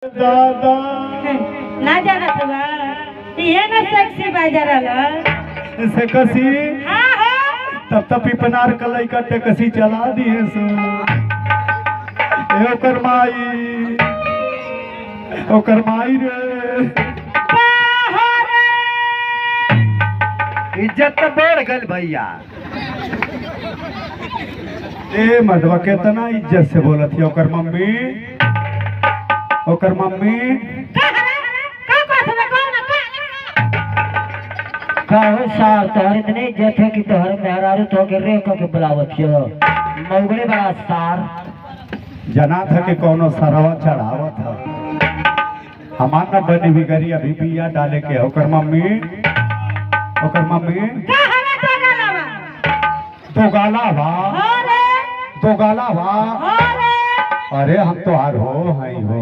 दादा ना जाना तुला ये ना सेक्सी बाजाराला से कसी हाँ हाँ तब तक पिपनार कलई कटे कसी चला दिए सो ए ओकर माई रे इज्जत तो बढ़ गल भैया। ए मर्दवा केतना इज्जत से बोलत है ओकर मम्मी काहे सार तोहर इतने इज्जत है कि तोहर मेहरारू तो के रे के बुलावत छ मौगरे बड़ा सार जना था कि कोनो सरवा चढ़ावत था हमार न बनी बिगरी अभी बिया डाले के ओकर मम्मी दो गाला बा अरे हम तो हार हो हई हो